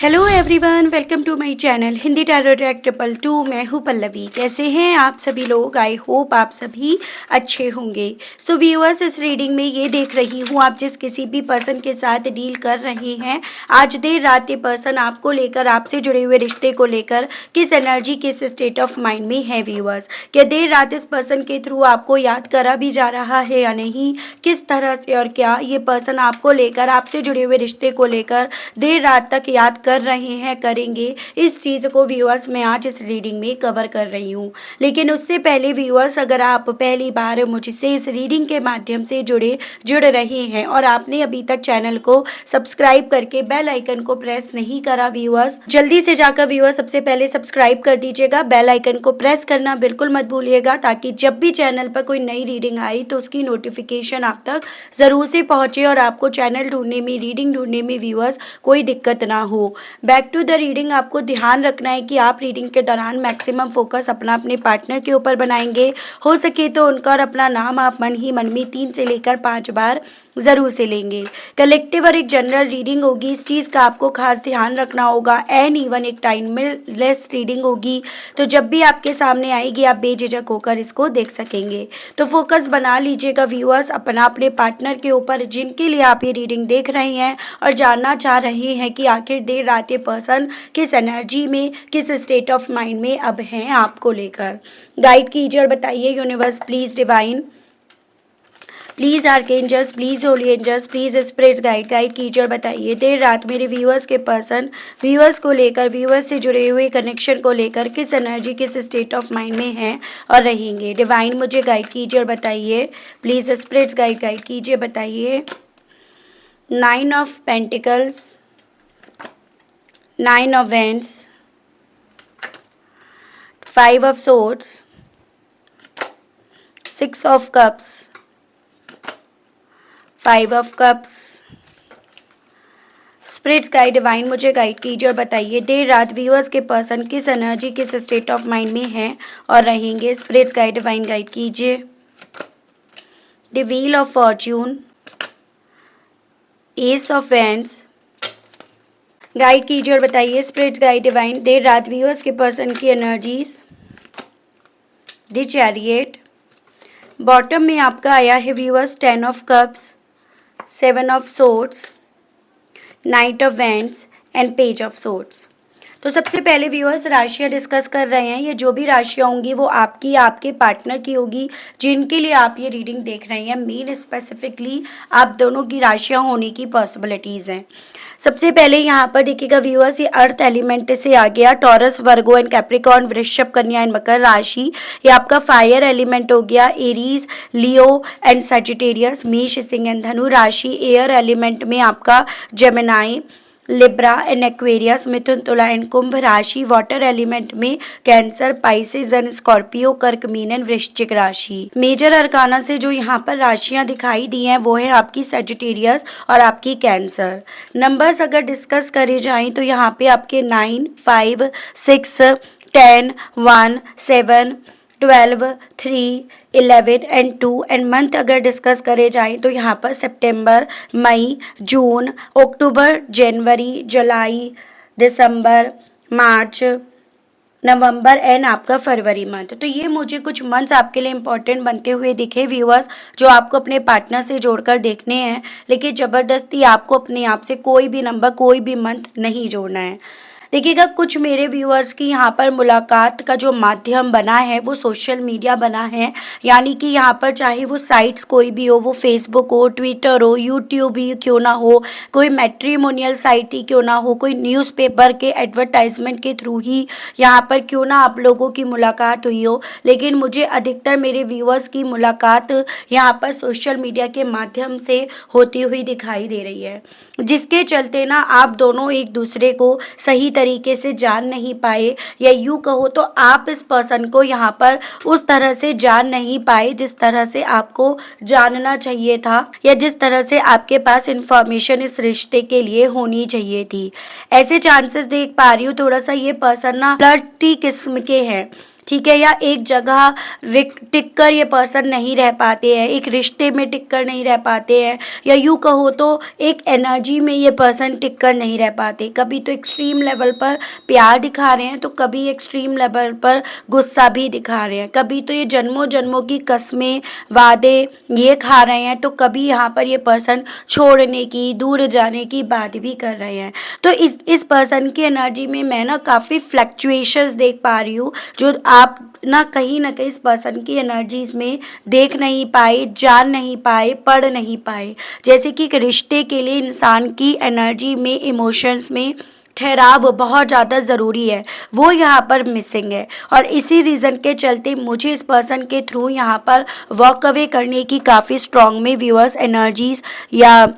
Hello everyone, welcome to my channel Hindi tarot track 222। मैं हूँ पल्लवी। कैसे हैं आप सभी लोग? आई होप आप सभी अच्छे होंगे। सो व्यूअर्स, इस रीडिंग में ये देख रही हूँ आप जिस किसी भी पर्सन के साथ डील कर रहे हैं, आज देर रात ये पर्सन आपको लेकर, आपसे जुड़े हुए रिश्ते को लेकर किस एनर्जी, किस स्टेट ऑफ माइंड में है व्यूअर्स। क्या देर रात इस पर्सन के थ्रू आपको याद करा भी जा रहा है या नहीं, किस तरह से और क्या ये पर्सन आपको लेकर, आपसे जुड़े हुए रिश्ते को लेकर देर रात तक याद कर रहे हैं, करेंगे, इस चीज़ को व्यूअर्स मैं आज इस रीडिंग में कवर कर रही हूँ। लेकिन उससे पहले व्यूअर्स, अगर आप पहली बार मुझसे इस रीडिंग के माध्यम से जुड़ रहे हैं और आपने अभी तक चैनल को सब्सक्राइब करके बेल आइकन को प्रेस नहीं करा व्यूअर्स, जल्दी से जाकर व्यूअर्स सबसे पहले सब्सक्राइब कर दीजिएगा। बेल आइकन को प्रेस करना बिल्कुल मत भूलिएगा, ताकि जब भी चैनल पर कोई नई रीडिंग आई तो उसकी नोटिफिकेशन आप तक ज़रूर से पहुँचे और आपको चैनल ढूंढने में, रीडिंग ढूंढने में व्यूअर्स कोई दिक्कत ना हो। बैक टू द रीडिंग, आपको ध्यान रखना है कि आप रीडिंग के दौरान मैक्सिमम फोकस अपने पार्टनर के ऊपर बनाएंगे। हो सके तो उनका और अपना नाम आप मन ही मन में 3 से लेकर 5 बार ज़रूर से लेंगे। कलेक्टिव और एक जनरल रीडिंग होगी, इस चीज़ का आपको खास ध्यान रखना होगा। एंड इवन एक टाइमलेस रीडिंग होगी, तो जब भी आपके सामने आएगी आप बेझिझक होकर इसको देख सकेंगे। तो फोकस बना लीजिएगा व्यूअर्स अपने पार्टनर के ऊपर, जिनके लिए आप ये रीडिंग देख रहे हैं और जानना चाह रहे हैं कि आखिर देर रात ये पर्सन किस एनर्जी में, किस स्टेट ऑफ माइंड में अब हैं आपको लेकर। गाइड कीजिए और बताइए universe, please divine, please archangels, please holy angels, please spirits guide कीजिए और बताइए देर रात मेरे व्यूअर्स के पर्सन, व्यूअर्स को लेकर, व्यूअर्स से जुड़े हुए कनेक्शन को लेकर किस एनर्जी, किस स्टेट ऑफ माइंड में हैं और रहेंगे। डिवाइन मुझे गाइड कीजिए और बताइए, प्लीज़ स्पिरिट्स गाइड कीजिए, बताइए। 9 of pentacles, 9 of wands, 5 of swords, 6 of cups, 5 of cups। Spirits guide divine मुझे गाइड कीजिए और बताइए देर रात व्यूअर्स के पर्सन किस एनर्जी, किस स्टेट ऑफ माइंड में हैं और रहेंगे। स्पिरिट्स गाइड डिवाइन गाइड कीजिए। The wheel of Fortune, S of wands, guide कीजिए और बताइए स्पिरिट्स गाइड डिवाइन देर रात व्यूअर्स के पर्सन की एनर्जीज। द चैरियट, बॉटम में आपका आया है viewers 10 of cups, 7 of swords, night of wands and page of swords. तो सबसे पहले व्यूअर्स राशियाँ डिस्कस कर रहे हैं। ये जो भी राशियाँ होंगी वो आपकी, आपके पार्टनर की होगी, जिनके लिए आप ये रीडिंग देख रहे हैं। मेन स्पेसिफिकली आप दोनों की राशियाँ होने की पॉसिबिलिटीज़ हैं। सबसे पहले यहाँ पर देखिएगा व्यूअर्स, ये अर्थ एलिमेंट से आ गया। टॉरस, वर्गो एंड कैप्रिकॉर्न, वृषभ, कन्या एंड मकर राशि। ये आपका फायर एलिमेंट हो गया। एरीज, लियो एंड सजिटेरियस, मेष, सिंह एंड धनु राशि। एयर एलिमेंट में आपका जेमिनाई, लिब्रा एंड एक्वेरियस, मिथुन, तुला एंड कुंभ राशि। वाटर एलिमेंट में कैंसर, पाइसेस एंड स्कॉर्पियो, कर्क, मीन एंड वृश्चिक राशि। मेजर अरकाना से जो यहाँ पर राशियाँ दिखाई दी हैं वो है आपकी सजिटेरियस और आपकी कैंसर। नंबर्स अगर डिस्कस करे जाएं तो यहाँ पे आपके 9, 5, 6, 10, 1, 7, 12, 3, 11 एंड 2 एंड मंथ अगर डिस्कस करे जाएं तो यहाँ पर सितंबर, मई, जून, अक्टूबर, जनवरी, जुलाई, दिसंबर, मार्च, नवंबर एंड आपका फरवरी मंथ। तो ये मुझे कुछ मंथ्स आपके लिए इंपॉर्टेंट बनते हुए दिखे व्यूअर्स, जो आपको अपने पार्टनर से जोड़कर देखने हैं। लेकिन ज़बरदस्ती आपको अपने आप से कोई भी नंबर, कोई भी मंथ नहीं जोड़ना है। देखिएगा कुछ मेरे व्यूअर्स की यहाँ पर मुलाकात का जो माध्यम बना है वो सोशल मीडिया बना है। यानी कि यहाँ पर चाहे वो साइट्स कोई भी हो, वो फेसबुक हो, ट्विटर हो, यूट्यूब ही क्यों ना हो, कोई मैट्रिमोनियल साइट ही क्यों ना हो, कोई न्यूज़पेपर के एडवर्टाइजमेंट के थ्रू ही यहाँ पर क्यों ना आप लोगों की मुलाकात हुई हो, लेकिन मुझे अधिकतर मेरे व्यूअर्स की मुलाकात यहाँ पर सोशल मीडिया के माध्यम से होती हुई दिखाई दे रही है, जिसके चलते ना आप दोनों एक दूसरे को सही तरीके से जान नहीं पाए, या यूँ कहो तो आप इस पर्सन को यहाँ पर उस तरह से जान नहीं पाए जिस तरह से आपको जानना चाहिए था, या जिस तरह से आपके पास इंफॉर्मेशन इस रिश्ते के लिए होनी चाहिए थी। ऐसे चांसेस देख पा रही हूँ। थोड़ा सा ये पर्सन ना फ्लर्टी किस्म के हैं, ठीक है, या एक जगह टिक कर ये पर्सन नहीं रह पाते हैं, एक रिश्ते में टिक कर नहीं रह पाते हैं, या यूँ कहो तो एक एनर्जी में ये पर्सन टिक कर नहीं रह पाते। कभी तो एक्सट्रीम लेवल पर प्यार दिखा रहे हैं, तो कभी एक्सट्रीम लेवल पर गुस्सा भी दिखा रहे हैं, कभी तो ये जन्मों जन्मों की कस्में वादे ये खा रहे हैं, तो कभी यहाँ पर ये पर्सन छोड़ने की, दूर जाने की बात भी कर रहे हैं। तो इस पर्सन की एनर्जी में मैं ना काफ़ी फ्लक्चुएशंस देख पा रही हूँ, जो आप ना कहीं इस पर्सन की एनर्जीज में देख नहीं पाए, जान नहीं पाए, पढ़ नहीं पाए। जैसे कि एक रिश्ते के लिए इंसान की एनर्जी में, इमोशंस में ठहराव बहुत ज़्यादा ज़रूरी है, वो यहाँ पर मिसिंग है। और इसी रीज़न के चलते मुझे इस पर्सन के थ्रू यहाँ पर वॉक अवे करने की काफ़ी स्ट्रॉन्ग में व्यूअर्स एनर्जीज या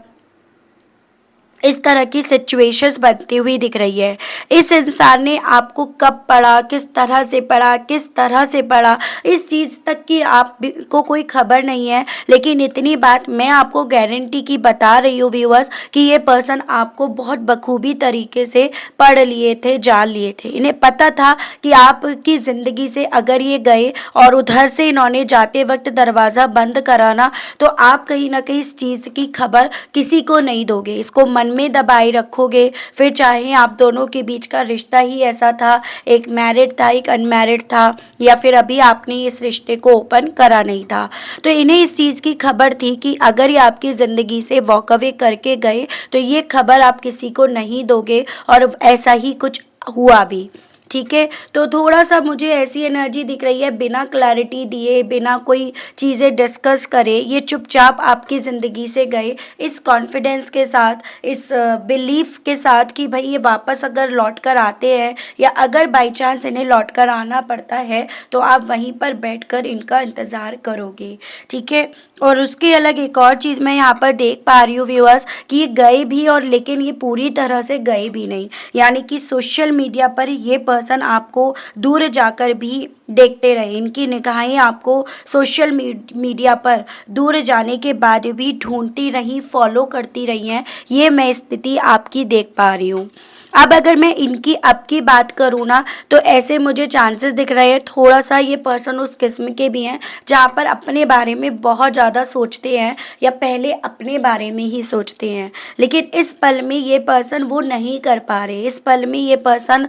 इस तरह की सिचुएशंस बनती हुई दिख रही है। इस इंसान ने आपको कब पढ़ा, किस तरह से पढ़ा, किस तरह से पढ़ा, इस चीज़ तक की आपको कोई खबर नहीं है। लेकिन इतनी बात मैं आपको गारंटी की बता रही हूँ व्यूअर्स कि ये पर्सन आपको बहुत बखूबी तरीके से पढ़ लिए थे, जान लिए थे। इन्हें पता था कि आपकी ज़िंदगी से अगर ये गए और उधर से इन्होंने जाते वक्त दरवाज़ा बंद कराना, तो आप कहीं ना कहीं इस चीज़ की खबर किसी को नहीं दोगे, इसको मन में दबाए रखोगे। फिर चाहे आप दोनों के बीच का रिश्ता ही ऐसा था, एक मैरिड था, एक अनमैरिड था, या फिर अभी आपने इस रिश्ते को ओपन करा नहीं था, तो इन्हें इस चीज़ की खबर थी कि अगर ये आपकी ज़िंदगी से वॉक अवे करके गए तो ये खबर आप किसी को नहीं दोगे, और ऐसा ही कुछ हुआ भी। ठीक है, तो थोड़ा सा मुझे ऐसी एनर्जी दिख रही है, बिना क्लैरिटी दिए, बिना कोई चीज़ें डिस्कस करे ये चुपचाप आपकी ज़िंदगी से गए, इस कॉन्फिडेंस के साथ, इस बिलीफ के साथ कि भाई ये वापस अगर लौट कर आते हैं, या अगर बाई चांस इन्हें लौट कर आना पड़ता है, तो आप वहीं पर बैठकर इनका इंतज़ार करोगे। ठीक है, और उसके अलग एक और चीज़ मैं यहाँ पर देख पा रही हूँ व्यूअर्स कि ये गए भी, और लेकिन ये पूरी तरह से गए भी नहीं। यानी कि सोशल मीडिया पर ये पर्सन आपको दूर जाकर भी देखते रहे, इनकी निगाहें आपको सोशल मीडिया पर दूर जाने के बाद भी ढूंढती रही, फॉलो करती रही हैं। ये मैं स्थिति आपकी देख पा रही हूँ। अब अगर मैं इनकी अब की बात करूँ ना, तो ऐसे मुझे चांसेस दिख रहे हैं, थोड़ा सा ये पर्सन उस किस्म के भी हैं जहाँ पर अपने बारे में बहुत ज़्यादा सोचते हैं, या पहले अपने बारे में ही सोचते हैं। लेकिन इस पल में ये पर्सन वो नहीं कर पा रहे। इस पल में ये पर्सन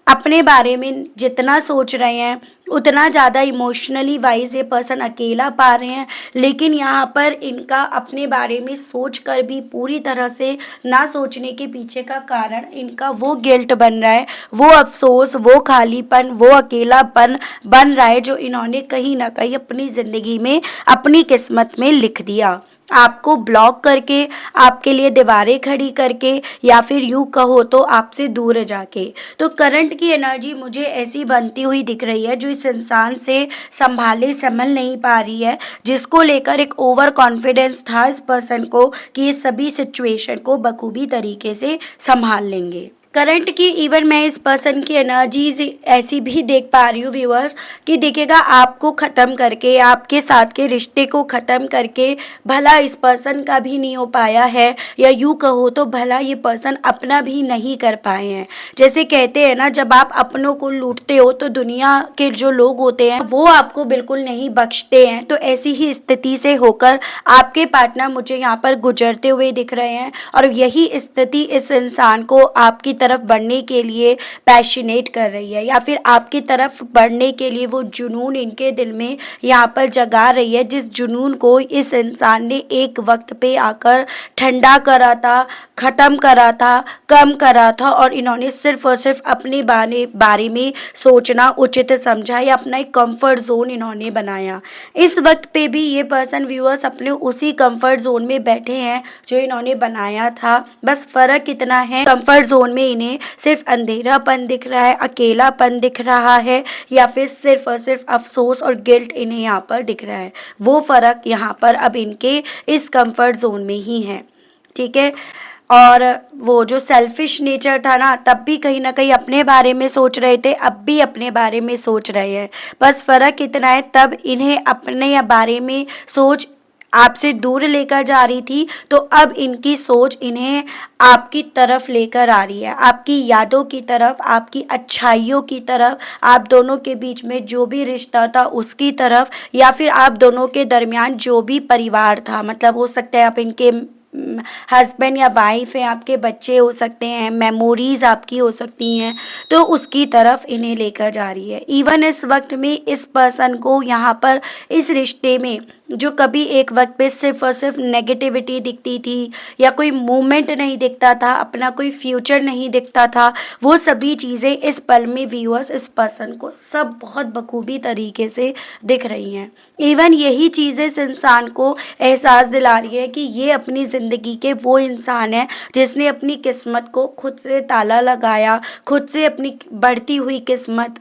अपने बारे में जितना सोच रहे हैं, उतना ज़्यादा इमोशनली वाइज ये पर्सन अकेला पा रहे हैं। लेकिन यहाँ पर इनका अपने बारे में सोच कर भी पूरी तरह से ना सोचने के पीछे का कारण इनका वो गिल्ट बन रहा है, वो अफसोस, वो खालीपन, वो अकेलापन बन रहा है, जो इन्होंने कहीं ना कहीं अपनी ज़िंदगी में, अपनी किस्मत में लिख दिया। आपको ब्लॉक करके, आपके लिए दीवारें खड़ी करके, या फिर यूँ कहो तो आपसे दूर जाके। तो करंट की एनर्जी मुझे ऐसी बनती हुई दिख रही है जो इस इंसान से संभल नहीं पा रही है, जिसको लेकर एक ओवर कॉन्फिडेंस था इस पर्सन को कि ये सभी सिचुएशन को बखूबी तरीके से संभाल लेंगे। करंट की इवन मैं इस पर्सन की एनर्जीज ऐसी भी देख पा रही हूँ व्यूअर्स कि देखिएगा, आपको ख़त्म करके, आपके साथ के रिश्ते को ख़त्म करके भला इस पर्सन का भी नहीं हो पाया है, या यूँ कहो तो भला ये पर्सन अपना भी नहीं कर पाए हैं। जैसे कहते हैं ना, जब आप अपनों को लूटते हो तो दुनिया के जो लोग होते हैं वो आपको बिल्कुल नहीं बख्शते हैं। तो ऐसी ही स्थिति से होकर आपके पार्टनर मुझे यहाँ पर गुजरते हुए दिख रहे हैं, और यही स्थिति इस इंसान को आपकी तरफ बढ़ने के लिए पैशनेट कर रही है, या फिर आपकी तरफ बढ़ने के लिए वो जुनून इनके दिल में यहाँ पर जगा रही है, जिस जुनून को इस इंसान ने एक वक्त पे आकर ठंडा करा था, ख़त्म करा था, कम करा था, और इन्होंने सिर्फ और सिर्फ अपने बारे में सोचना उचित समझा, या अपना एक कंफर्ट जोन इन्होंने बनाया। इस वक्त पे भी ये पर्सन व्यूअर्स अपने उसी कंफर्ट जोन में बैठे हैं जो इन्होंने बनाया था। बस फ़र्क इतना है, कंफर्ट जोन में इन्हें सिर्फ अंधेरापन दिख रहा है, अकेलापन दिख रहा है, या फिर सिर्फ और सिर्फ अफसोस और गिल्ट इन्हें यहाँ पर दिख रहा है। वो फ़र्क यहाँ पर अब इनके इस कंफर्ट जोन में ही है। ठीक है, और वो जो सेल्फिश नेचर था ना, तब भी कहीं ना कहीं अपने बारे में सोच रहे थे, अब भी अपने बारे में सोच रहे हैं। बस फ़र्क इतना है, तब इन्हें अपने बारे में सोच आपसे दूर लेकर जा रही थी, तो अब इनकी सोच इन्हें आपकी तरफ लेकर आ रही है, आपकी यादों की तरफ, आपकी अच्छाइयों की तरफ, आप दोनों के बीच में जो भी रिश्ता था उसकी तरफ, या फिर आप दोनों के दरमियान जो भी परिवार था, मतलब हो सकता है आप इनके हस्बैंड या वाइफ हैं, आपके बच्चे हो सकते हैं, मेमोरीज आपकी हो सकती हैं, तो उसकी तरफ इन्हें लेकर जा रही है। इवन इस वक्त में इस पर्सन को यहाँ पर इस रिश्ते में जो कभी एक वक्त पे सिर्फ और सिर्फ नेगेटिविटी दिखती थी या कोई मूवमेंट नहीं दिखता था, अपना कोई फ्यूचर नहीं दिखता था, वो सभी चीज़ें इस पल में व्यूअर्स इस पर्सन को सब बहुत बखूबी तरीके से दिख रही हैं। इवन यही चीज़ें इस इंसान को एहसास दिला रही है कि ये अपनी ज़िंदगी के वो इंसान है जिसने अपनी किस्मत को खुद से ताला लगाया, खुद से अपनी बढ़ती हुई किस्मत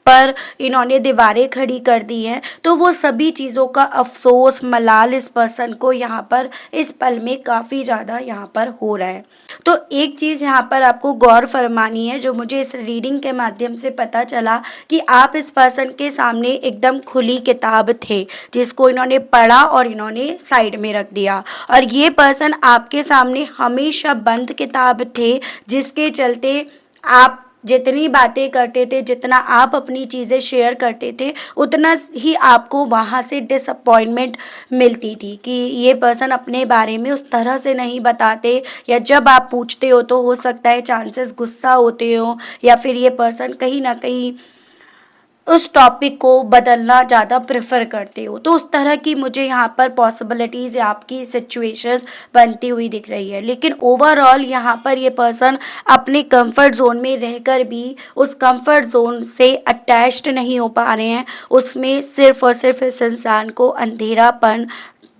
पर इन्होंने दीवारें खड़ी कर दी हैं। तो वो सभी चीज़ों का अफसोस, मलाल इस पर्सन को यहाँ पर इस पल में काफ़ी ज़्यादा यहाँ पर हो रहा है। तो एक चीज़ यहाँ पर आपको गौर फरमानी है, जो मुझे इस रीडिंग के माध्यम से पता चला कि आप इस पर्सन के सामने एकदम खुली किताब थे, जिसको इन्होंने पढ़ा और इन्होंने साइड में रख दिया, और ये पर्सन आपके सामने हमेशा बंद किताब थे, जिसके चलते आप जितनी बातें करते थे, जितना आप अपनी चीज़ें शेयर करते थे, उतना ही आपको वहाँ से डिसअपॉइंटमेंट मिलती थी कि ये पर्सन अपने बारे में उस तरह से नहीं बताते, या जब आप पूछते हो तो हो सकता है चांसेस गुस्सा होते हो, या फिर ये पर्सन कहीं ना कहीं उस टॉपिक को बदलना ज़्यादा प्रेफर करते हो। तो उस तरह की मुझे यहाँ पर पॉसिबिलिटीज़ या आपकी सिचुएशंस बनती हुई दिख रही है। लेकिन ओवरऑल यहाँ पर ये पर्सन अपने कंफर्ट जोन में रहकर भी उस कंफर्ट जोन से अटैच्ड नहीं हो पा रहे हैं, उसमें सिर्फ और सिर्फ इस इंसान को अंधेरापन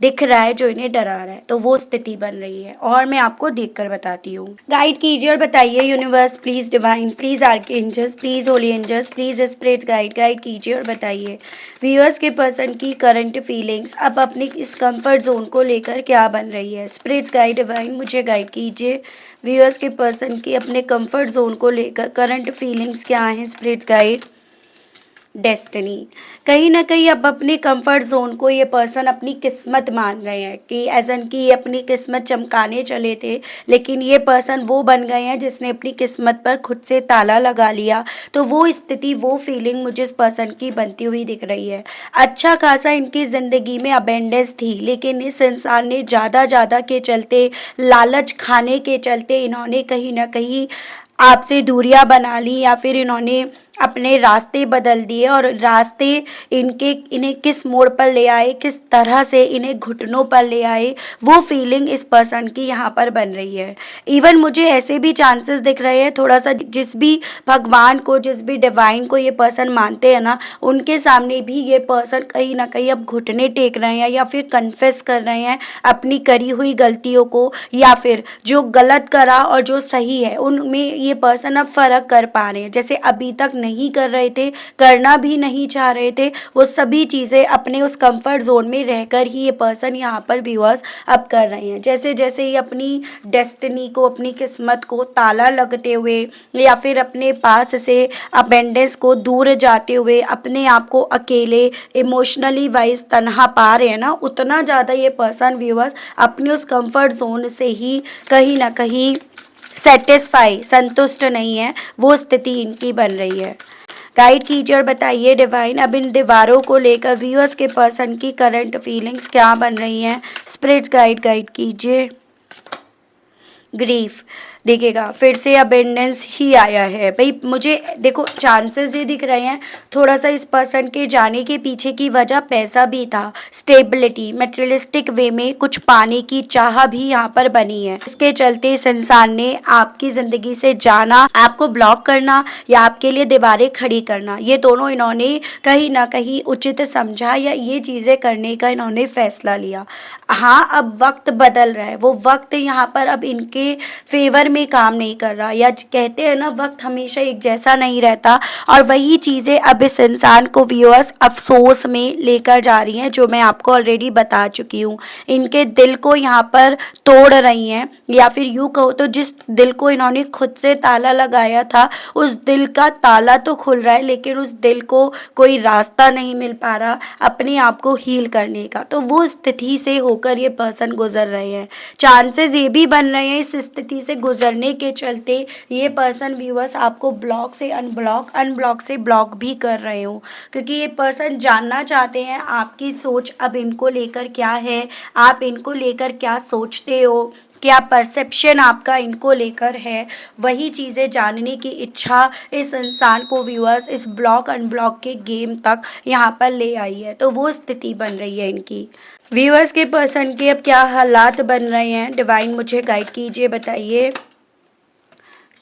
दिख रहा है जो इन्हें डरा रहा है। तो वो स्थिति बन रही है और मैं आपको देखकर बताती हूँ। गाइड कीजिए और बताइए universe, please divine, please archangels, please holy angels, please spirit guide कीजिए और बताइए व्यूअर्स के पर्सन की करंट फीलिंग्स अब अपनी इस कंफर्ट जोन को लेकर क्या बन रही है। स्पिरिट गाइड डिवाइन मुझे गाइड कीजिए व्यूअर्स के पर्सन की अपने कंफर्ट जोन को लेकर करंट फीलिंग्स क्या हैं। स्पिरिट गाइड डेस्टिनी, कहीं ना कहीं अब अपने कंफर्ट जोन को ये पर्सन अपनी किस्मत मान रहे हैं कि एज एन की ये अपनी किस्मत चमकाने चले थे, लेकिन ये पर्सन वो बन गए हैं जिसने अपनी किस्मत पर खुद से ताला लगा लिया। तो वो स्थिति, वो फीलिंग मुझे इस पर्सन की बनती हुई दिख रही है। अच्छा खासा इनकी ज़िंदगी में अबेंडेंस थी, लेकिन इस इंसान ने ज़्यादा के चलते, लालच खाने के चलते इन्होंने कहीं ना कहीं आपसे दूरियां बना ली, या फिर इन्होंने अपने रास्ते बदल दिए, और रास्ते इन्हें किस मोड़ पर ले आए, किस तरह से इन्हें घुटनों पर ले आए, वो फीलिंग इस पर्सन की यहाँ पर बन रही है। इवन मुझे ऐसे भी चांसेस दिख रहे हैं, थोड़ा सा जिस भी भगवान को, जिस भी डिवाइन को ये पर्सन मानते हैं ना, उनके सामने भी ये पर्सन कहीं ना कहीं अब घुटने टेक रहे हैं, या फिर कन्फेस कर रहे हैं अपनी करी हुई गलतियों को, या फिर जो गलत करा और जो सही है उनमें ये पर्सन अब फर्क कर पा रहे हैं। जैसे अभी तक नहीं कर रहे थे, करना भी नहीं चाह रहे थे, वो सभी चीज़ें अपने उस कंफर्ट जोन में रहकर ही ये पर्सन यहाँ पर व्यूअर्स अब कर रहे हैं। जैसे जैसे ये अपनी डेस्टिनी को, अपनी किस्मत को ताला लगते हुए, या फिर अपने पास से अबेंडेंस को दूर जाते हुए अपने आप को अकेले इमोशनली वाइज तनहा पा रहे हैं ना, उतना ज़्यादा ये पर्सन व्यूअर्स अपने उस कंफर्ट जोन से ही कहीं ना कहीं सेटिस्फाई, संतुष्ट नहीं है, वो स्थिति इनकी बन रही है। गाइड कीजिए और बताइए डिवाइन अब इन दीवारों को लेकर व्यूअर्स के पर्सन की करंट फीलिंग्स क्या बन रही हैं। स्पिरिट्स गाइड कीजिए। ग्रीफ, देखिएगा फिर से अबेंडेंस ही आया है भाई। मुझे देखो चांसेस ये दिख रहे हैं, थोड़ा सा इस पर्सन के जाने के पीछे की वजह पैसा भी था, स्टेबिलिटी, मटेरियलिस्टिक वे में कुछ पाने की चाह भी यहाँ पर बनी है। इसके चलते इस इंसान ने आपकी ज़िंदगी से जाना, आपको ब्लॉक करना या आपके लिए दीवारें खड़ी करना, ये दोनों इन्होंने कहीं ना कहीं उचित समझा, या ये चीज़ें करने का इन्होंने फैसला लिया। हाँ, अब वक्त बदल रहा है, वो वक्त यहाँ पर अब इनके फेवर में काम नहीं कर रहा, या कहते हैं ना वक्त हमेशा एक जैसा नहीं रहता, और वही चीज़ें अब इस इंसान को व्यूअर्स अफसोस में लेकर जा रही हैं, जो मैं आपको ऑलरेडी बता चुकी हूँ। इनके दिल को यहाँ पर तोड़ रही हैं, या फिर यूँ कहो तो जिस दिल को इन्होंने खुद से ताला लगाया था, उस दिल का ताला तो खुल रहा है, लेकिन उस दिल को कोई रास्ता नहीं मिल पा रहा अपने आप को हील करने का। तो वो स्थिति से होकर ये पर्सन गुजर रहे हैं। चांसेस ये भी बन रहे हैं इस स्थिति से गुजरने के चलते ये पर्सन व्यूअर्स आपको ब्लॉक से अनब्लॉक, अनब्लॉक से ब्लॉक भी कर रहे हो, क्योंकि ये पर्सन जानना चाहते हैं आपकी सोच अब इनको लेकर क्या है, आप इनको लेकर क्या सोचते हो, क्या परसेप्शन आपका इनको लेकर है। वही चीज़ें जानने की इच्छा इस इंसान को व्यूअर्स इस ब्लॉक अनब्लॉक के गेम तक यहाँ पर ले आई है। तो वो स्थिति बन रही है इनकी। व्यूअर्स के पर्सन के अब क्या हालात बन रहे हैं, डिवाइन मुझे गाइड कीजिए, बताइए।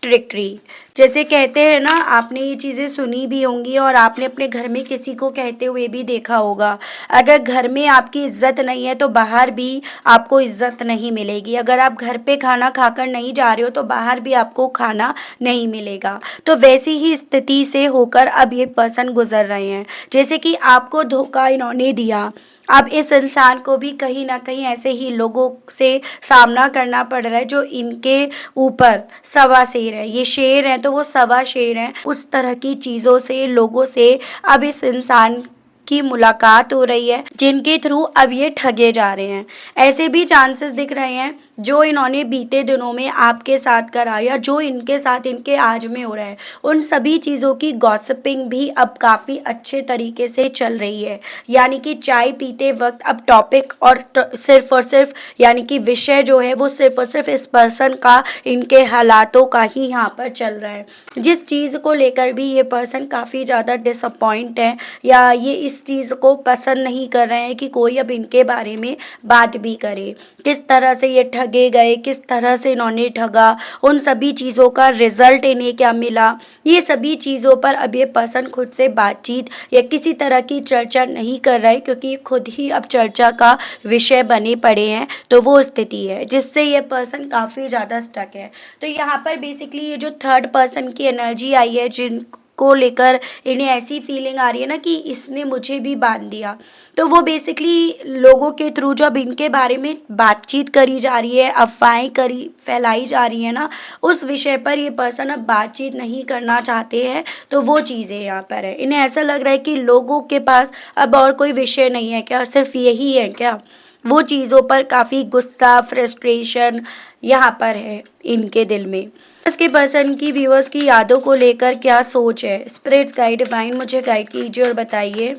ट्रिकरी, जैसे कहते हैं ना, आपने ये चीज़ें सुनी भी होंगी और आपने अपने घर में किसी को कहते हुए भी देखा होगा, अगर घर में आपकी इज्जत नहीं है तो बाहर भी आपको इज्जत नहीं मिलेगी। अगर आप घर पे खाना खाकर नहीं जा रहे हो तो बाहर भी आपको खाना नहीं मिलेगा। तो वैसी ही स्थिति से होकर अब ये पर्सन गुजर रहे हैं। जैसे कि आपको धोखा इन्होंने दिया, अब इस इंसान को भी कहीं ना कहीं ऐसे ही लोगों से सामना करना पड़ रहा है जो इनके ऊपर सवा शेर है। ये शेर हैं तो वो सवा शेर हैं। उस तरह की चीज़ों से, लोगों से अब इस इंसान की मुलाकात हो रही है, जिनके थ्रू अब ये ठगे जा रहे हैं। ऐसे भी चांसेस दिख रहे हैं जो इन्होंने बीते दिनों में आपके साथ करा, या जो इनके साथ इनके आज में हो रहा है, उन सभी चीज़ों की गॉसिपिंग भी अब काफ़ी अच्छे तरीके से चल रही है। यानी कि चाय पीते वक्त अब टॉपिक और सिर्फ यानी कि विषय जो है वो सिर्फ और सिर्फ इस पर्सन का, इनके हालातों का ही यहाँ पर चल रहा है। जिस चीज़ को लेकर भी ये पर्सन काफ़ी ज़्यादा डिसअपॉइंट है, या ये इस चीज़ को पसंद नहीं कर रहे हैं कि कोई अब इनके बारे में बात भी करे। किस तरह से ये ठगे गए, किस तरह से इन्होंने ठगा, उन सभी चीज़ों का रिजल्ट इन्हें क्या मिला, ये सभी चीज़ों पर अब ये पर्सन खुद से बातचीत या किसी तरह की चर्चा नहीं कर रहा है, क्योंकि ये खुद ही अब चर्चा का विषय बने पड़े हैं। तो वो स्थिति है जिससे ये पर्सन काफ़ी ज़्यादा स्टक है। तो यहाँ पर बेसिकली ये जो थर्ड पर्सन की एनर्जी आई है, जिन को लेकर इन्हें ऐसी फीलिंग आ रही है ना कि इसने मुझे भी बांध दिया, तो वो बेसिकली लोगों के थ्रू जब इनके बारे में बातचीत करी जा रही है, अफवाहें करी फैलाई जा रही है ना, उस विषय पर ये पर्सन अब बातचीत नहीं करना चाहते हैं। तो वो चीज़ें यहाँ पर है, इन्हें ऐसा लग रहा है कि लोगों के पास अब और कोई विषय नहीं है क्या, सिर्फ यही है क्या। वो चीज़ों पर काफ़ी गुस्सा, फ्रस्ट्रेशन यहाँ पर है इनके दिल में। इसके पर्सन की व्यूअर्स की यादों को लेकर क्या सोच है, स्पिरिट्स गाइड डिवाइन मुझे गाइड कीजिए और बताइए।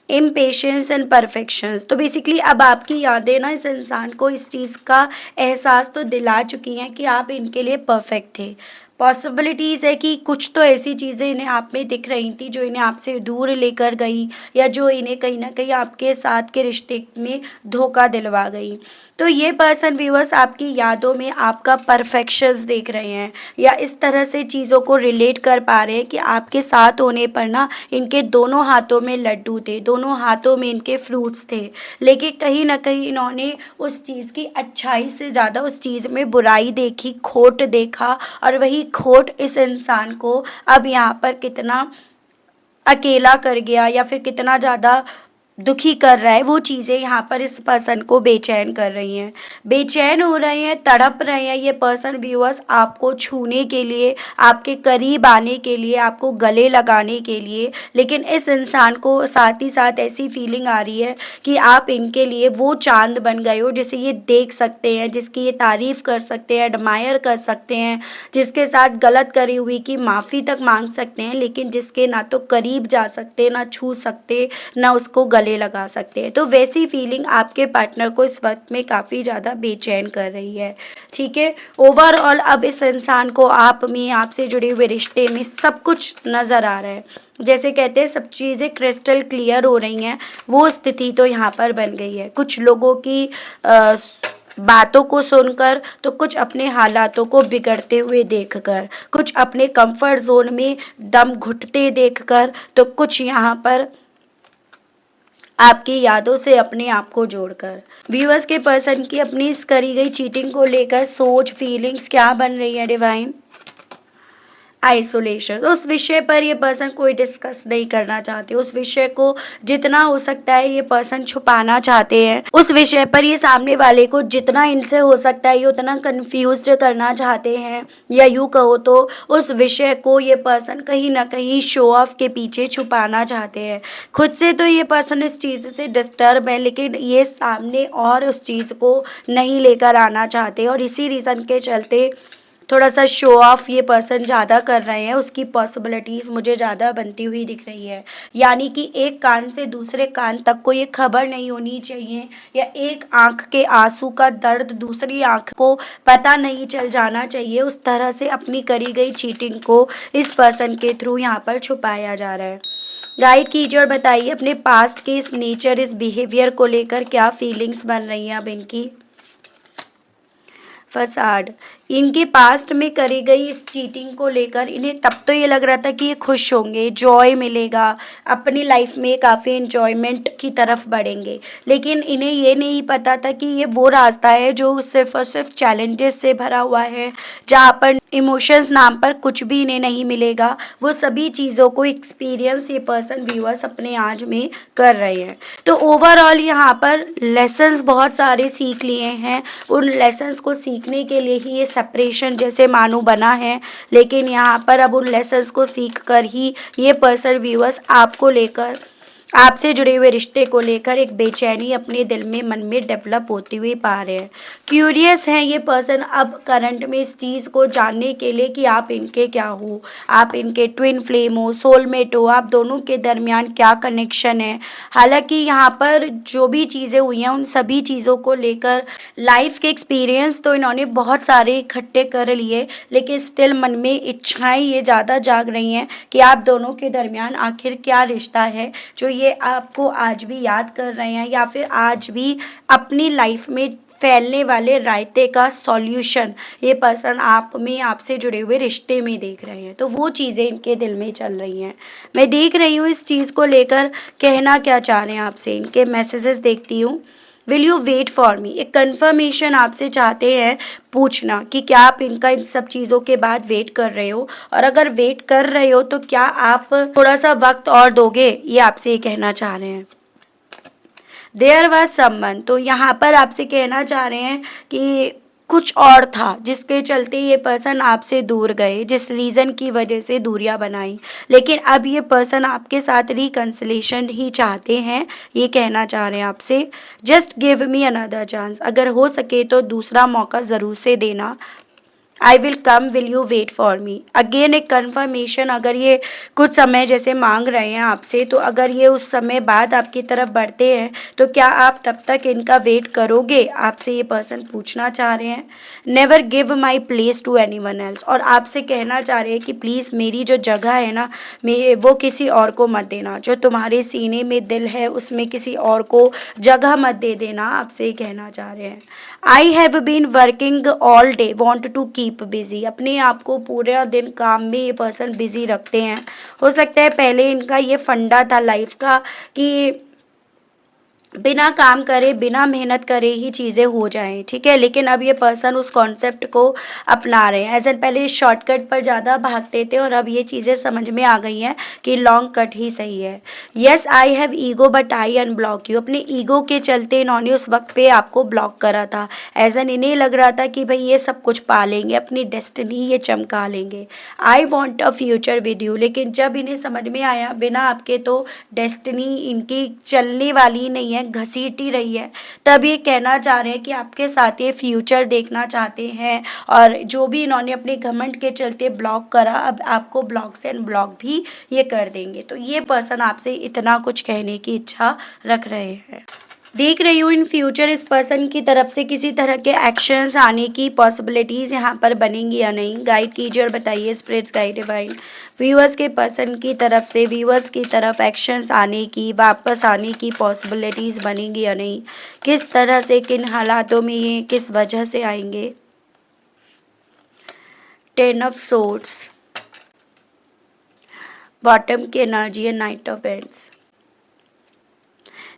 इम्पेशेंस एंड परफेक्शंस, तो बेसिकली अब आपकी यादें ना इस इंसान को इस चीज़ का एहसास तो दिला चुकी हैं कि आप इनके लिए परफेक्ट थे। पॉसिबिलिटीज़ है कि कुछ तो ऐसी चीज़ें इन्हें आप में दिख रही थी जो इन्हें आपसे दूर लेकर गई, या जो इन्हें कहीं ना कहीं आपके साथ के रिश्ते में धोखा दिलवा गई। तो ये पर्सन व्यूअर्स आपकी यादों में आपका परफेक्शंस देख रहे हैं, या इस तरह से चीज़ों को रिलेट कर पा रहे हैं कि आपके साथ होने पर ना इनके दोनों हाथों में लड्डू थे, दोनों हाथों में इनके फ्रूट्स थे, लेकिन कहीं ना कहीं इन्होंने उस चीज़ की अच्छाई से ज़्यादा उस चीज़ में बुराई देखी, खोट देखा, और वही खोट इस इंसान को अब यहाँ पर कितना अकेला कर गया, या फिर कितना ज़्यादा दुखी कर रहा है, वो चीज़ें यहाँ पर इस पर्सन को बेचैन कर रही हैं। बेचैन हो रहे हैं, तड़प रहे हैं ये पर्सन व्यूअर्स आपको छूने के लिए, आपके करीब आने के लिए, आपको गले लगाने के लिए। लेकिन इस इंसान को साथ ही साथ ऐसी फीलिंग आ रही है कि आप इनके लिए वो चांद बन गए हो जिसे ये देख सकते हैं, जिसकी ये तारीफ़ कर सकते हैं, एडमायर कर सकते हैं, जिसके साथ गलत करी हुई की माफ़ी तक मांग सकते हैं, लेकिन जिसके ना तो करीब जा सकते, ना छू सकते, ना उसको गले लगा सकते हैं। तो वैसी फीलिंग आपके पार्टनर को इस वक्त में काफ़ी ज़्यादा बेचैन कर रही है। ठीक है, ओवरऑल अब इस इंसान को आप में, आपसे जुड़े हुए रिश्ते में सब कुछ नज़र आ रहा है। जैसे कहते हैं सब चीज़ें क्रिस्टल क्लियर हो रही हैं, वो स्थिति तो यहाँ पर बन गई है। कुछ लोगों की बातों को सुनकर, तो कुछ अपने हालातों को बिगड़ते हुए देखकर, कुछ अपने कंफर्ट जोन में दम घुटते देखकर, तो कुछ यहाँ पर आपकी यादों से अपने आप को जोड़कर। व्यूअर्स के पर्सन की अपनी इस करी गई चीटिंग को लेकर सोच, फीलिंग्स क्या बन रही है डिवाइन? आइसोलेशन, उस विषय पर ये पर्सन कोई डिस्कस नहीं करना चाहते, उस विषय को जितना हो सकता है ये पर्सन छुपाना चाहते हैं, उस विषय पर ये सामने वाले को जितना इनसे हो सकता है ये उतना कंफ्यूज्ड करना चाहते हैं, या यूँ कहो तो उस विषय को ये पर्सन कहीं ना कहीं शो ऑफ के पीछे छुपाना चाहते हैं। खुद से तो ये पर्सन इस चीज़ से डिस्टर्ब है, लेकिन ये सामने और उस चीज़ को नहीं लेकर आना चाहते, और इसी रीज़न के चलते थोड़ा सा शो ऑफ ये पर्सन ज़्यादा कर रहे हैं, उसकी पॉसिबिलिटीज़ मुझे ज़्यादा बनती हुई दिख रही है। यानी कि एक कान से दूसरे कान तक को ये खबर नहीं होनी चाहिए, या एक आंख के आंसू का दर्द दूसरी आंख को पता नहीं चल जाना चाहिए, उस तरह से अपनी करी गई चीटिंग को इस पर्सन के थ्रू यहाँ पर छुपाया जा रहा है। गाइड कीजिए और बताइए अपने पास्ट के इस नेचर, इस बिहेवियर को लेकर क्या फीलिंग्स बन रही हैं अब इनकी? फसाड, इनके पास्ट में करी गई इस चीटिंग को लेकर इन्हें तब तो ये लग रहा था कि ये खुश होंगे, जॉय मिलेगा, अपनी लाइफ में काफ़ी एंजॉयमेंट की तरफ बढ़ेंगे, लेकिन इन्हें ये नहीं पता था कि ये वो रास्ता है जो सिर्फ और सिर्फ चैलेंजेस से भरा हुआ है, जहाँ पर इमोशंस नाम पर कुछ भी इन्हें नहीं मिलेगा। वो सभी चीज़ों को एक्सपीरियंस ये पर्सन व्यूअर्स अपने आज में कर रहे हैं। तो ओवरऑल यहाँ पर लेसन्स बहुत सारे सीख लिए हैं, उन लेसन्स को सीखने के लिए ही ये सेपरेशन जैसे मानो बना है, लेकिन यहाँ पर अब उन लेसन्स को सीख कर ही ये पर्सन व्यूअर्स आपको लेकर, आपसे जुड़े हुए रिश्ते को लेकर एक बेचैनी अपने दिल में, मन में डेवलप होती हुई पा रहे हैं। क्यूरियस हैं ये पर्सन अब करंट में इस चीज़ को जानने के लिए कि आप इनके क्या हो, आप इनके ट्विन फ्लेम हो, सोलमेट हो, आप दोनों के दरमियान क्या कनेक्शन है। हालांकि यहाँ पर जो भी चीज़ें हुई हैं उन सभी चीज़ों को लेकर लाइफ के एक्सपीरियंस तो इन्होंने बहुत सारे इकट्ठे कर लिए, लेकिन स्टिल मन में इच्छाएं ये ज़्यादा जाग रही हैं कि आप दोनों के दरमियान आखिर क्या रिश्ता है जो ये आपको आज भी याद कर रहे हैं, या फिर आज भी अपनी लाइफ में फैलने वाले रायते का सॉल्यूशन ये पर्सन आप में, आपसे जुड़े हुए रिश्ते में देख रहे हैं। तो वो चीज़ें इनके दिल में चल रही हैं। मैं देख रही हूँ इस चीज़ को लेकर कहना क्या चाह रहे हैं आपसे, इनके मैसेजेस देखती हूँ। Will you wait for me, एक कन्फर्मेशन आपसे चाहते हैं पूछना कि क्या आप इनका इन सब चीज़ों के बाद वेट कर रहे हो, और अगर वेट कर रहे हो तो क्या आप थोड़ा सा वक्त और दोगे, ये आपसे ये कहना चाह रहे हैं। देयर वाज समवन, तो यहाँ पर आपसे कहना चाह रहे हैं कि कुछ और था जिसके चलते ये पर्सन आपसे दूर गए, जिस रीज़न की वजह से दूरियां बनाई, लेकिन अब ये पर्सन आपके साथ रिकन्सिलेशन ही चाहते हैं, ये कहना चाह रहे हैं आपसे। Just give me another chance, अगर हो सके तो दूसरा मौका ज़रूर से देना। I will come, will you wait for me, again एक कन्फर्मेशन, अगर ये कुछ समय जैसे मांग रहे हैं आपसे, तो अगर ये उस समय बाद आपकी तरफ बढ़ते हैं तो क्या आप तब तक इनका वेट करोगे, आपसे ये पर्सन पूछना चाह रहे हैं। Never give my place to anyone else, और आपसे कहना चाह रहे हैं कि प्लीज़ मेरी जो जगह है ना, वो किसी और को मत देना, जो तुम्हारे सीने में दिल है उसमें किसी और को जगह मत दे देना, आपसे कहना चाह रहे हैं। I have been working all day, want to keep busy, अपने आप को पूरा दिन काम में ये पर्सन बिजी रखते हैं। हो सकता है पहले इनका ये फंडा था लाइफ का कि बिना काम करे, बिना मेहनत करे ही चीज़ें हो जाएं, ठीक है, लेकिन अब ये पर्सन उस कॉन्सेप्ट को अपना रहे हैं। एज एन पहले शॉर्टकट पर ज़्यादा भागते थे, और अब ये चीज़ें समझ में आ गई हैं कि लॉन्ग कट ही सही है। Yes I have ego but I unblock you, अपने ईगो के चलते इन्होंने उस वक्त पे आपको ब्लॉक करा था। एज एन इन्हें लग रहा था कि भाई ये सब कुछ पा लेंगे, अपनी डेस्टिनी ये चमका लेंगे। I want a future with you, लेकिन जब इन्हें समझ में आया बिना आपके तो डेस्टिनी इनकी चलने वाली नहीं है, घसीटी रही है, तब ये कहना चाह रहे हैं कि आपके साथ ये फ्यूचर देखना चाहते हैं, और जो भी इन्होंने अपने घमंड के चलते ब्लॉक करा अब आपको ब्लॉक से अनब्लॉक भी ये कर देंगे। तो ये पर्सन आपसे इतना कुछ कहने की इच्छा रख रहे हैं। देख रही हूँ इन फ्यूचर इस पर्सन की तरफ से किसी तरह के एक्शंस आने की पॉसिबिलिटीज़ यहाँ पर बनेंगी या नहीं, गाइड कीजिए और बताइए स्पिरिट्स गाइड डिवाइन। व्यूअर्स के पर्सन की तरफ से व्यूअर्स की तरफ एक्शंस आने की, वापस आने की पॉसिबिलिटीज़ बनेंगी या नहीं, किस तरह से, किन हालातों में, ये किस वजह से आएंगे। 10 ऑफ सोर्ड्स, बॉटम की एनर्जी है, नाइट ऑफ एंड्स।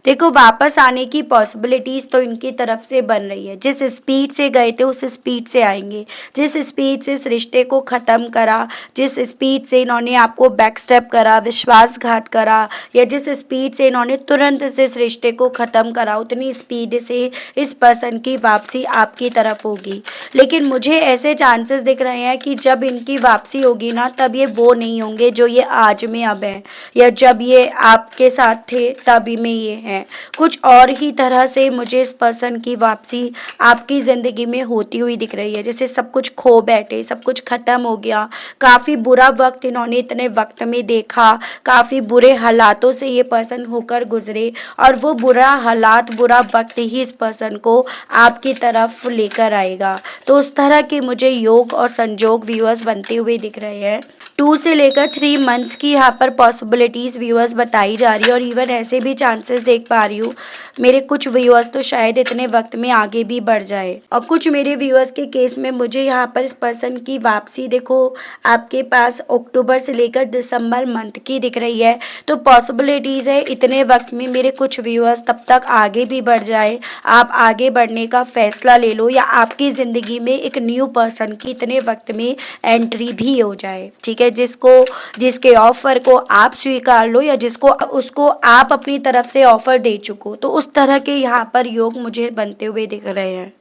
देखो वापस आने की पॉसिबिलिटीज़ तो इनकी तरफ से बन रही है। जिस स्पीड से गए थे उस स्पीड से आएंगे। जिस स्पीड से इस रिश्ते को ख़त्म करा, जिस स्पीड से इन्होंने आपको बैकस्टेप करा, विश्वासघात करा, या जिस स्पीड से इन्होंने तुरंत से इस रिश्ते को ख़त्म करा, उतनी स्पीड से इस पर्सन की वापसी आपकी तरफ होगी। लेकिन मुझे ऐसे चांसेस दिख रहे हैं कि जब इनकी वापसी होगी ना, तब ये वो नहीं होंगे जो ये आज में अब हैं, या जब ये आपके साथ थे तभी में ये हैं। कुछ और ही तरह से मुझे इस पर्सन की वापसी आपकी ज़िंदगी में होती हुई दिख रही है। जैसे सब कुछ खो बैठे, सब कुछ ख़त्म हो गया, काफ़ी बुरा वक्त इन्होंने इतने वक्त में देखा, काफ़ी बुरे हालातों से ये पर्सन होकर गुजरे, और वो बुरा हालात, बुरा वक्त ही इस पर्सन को आपकी तरफ लेकर आएगा। तो उस तरह के मुझे योग और संजोग व्यूअर्स बनते हुए दिख रहे हैं। 2 से लेकर 3 मंथ्स की यहाँ पर पॉसिबिलिटीज़ व्यूअर्स बताई जा रही है, और इवन ऐसे भी चांसेस देख पा रही हूँ मेरे कुछ व्यूअर्स तो शायद इतने वक्त में आगे भी बढ़ जाए। और कुछ मेरे व्यूअर्स के केस में मुझे यहाँ पर इस पर्सन की वापसी देखो आपके पास अक्टूबर से लेकर दिसंबर मंथ की दिख रही है। तो पॉसिबिलिटीज़ है इतने वक्त में मेरे कुछ व्यूअर्स तब तक आगे भी बढ़ जाए, आप आगे बढ़ने का फैसला ले लो, या आपकी ज़िंदगी में एक न्यू पर्सन की इतने वक्त में एंट्री भी हो जाए। ठीक है, जिसके ऑफर को आप स्वीकार लो, या जिसको उसको आप अपनी तरफ से ऑफर दे चुको, तो उस तरह के यहाँ पर योग मुझे बनते हुए दिख रहे हैं।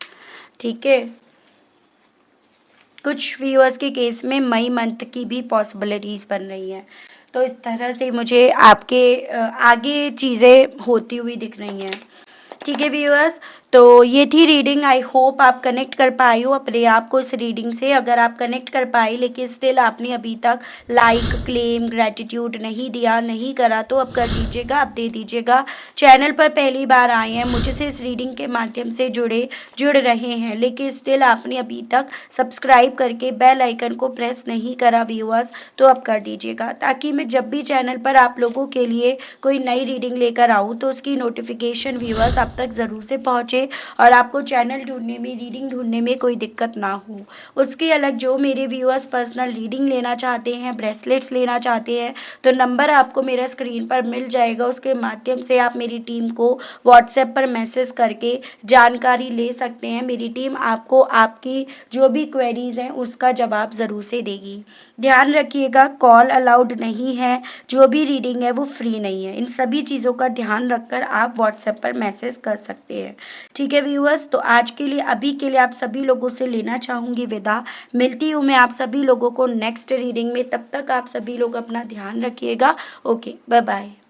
ठीक है, कुछ व्यूअर्स के केस में मई मंथ की भी पॉसिबिलिटीज़ बन रही हैं। तो इस तरह से मुझे आपके आगे चीज़ें होती हुई दिख रही हैं। ठीक है व्यूअर्स, तो ये थी रीडिंग। आई होप आप कनेक्ट कर पाए हो अपने आप को इस रीडिंग से। अगर आप कनेक्ट कर पाए लेकिन स्टिल आपने अभी तक लाइक, क्लेम, ग्रेटिट्यूड नहीं दिया, नहीं करा, तो अब कर दीजिएगा, अब दे दीजिएगा। चैनल पर पहली बार आए हैं, मुझसे इस रीडिंग के माध्यम से जुड़ रहे हैं, लेकिन स्टिल आपने अभी तक सब्सक्राइब करके बेल आइकन को प्रेस नहीं करा व्यूअर्स, तो अब कर दीजिएगा, ताकि मैं जब भी चैनल पर आप लोगों के लिए कोई नई रीडिंग लेकर आऊँ तो उसकी नोटिफिकेशन व्यूअर्स आप तक ज़रूर से पहुँचे, और आपको चैनल ढूंढने में, रीडिंग ढूंढने में कोई दिक्कत ना हो। उसके अलग जो मेरे व्यूअर्स पर्सनल रीडिंग लेना चाहते हैं, ब्रेसलेट्स लेना चाहते हैं, तो नंबर आपको मेरा स्क्रीन पर मिल जाएगा। उसके माध्यम से आप मेरी टीम को व्हाट्सएप पर मैसेज करके जानकारी ले सकते हैं। मेरी टीम आपको आपकी जो भी क्वेरीज हैं उसका जवाब ज़रूर से देगी। ध्यान रखिएगा, कॉल अलाउड नहीं है, जो भी रीडिंग है वो फ्री नहीं है। इन सभी चीज़ों का ध्यान रखकर आप व्हाट्सएप पर मैसेज कर सकते हैं। ठीक है व्यूअर्स, तो आज के लिए, अभी के लिए आप सभी लोगों से लेना चाहूँगी विदा। मिलती हूँ मैं आप सभी लोगों को नेक्स्ट रीडिंग में। तब तक आप सभी लोग अपना ध्यान रखिएगा। Okay, bye bye.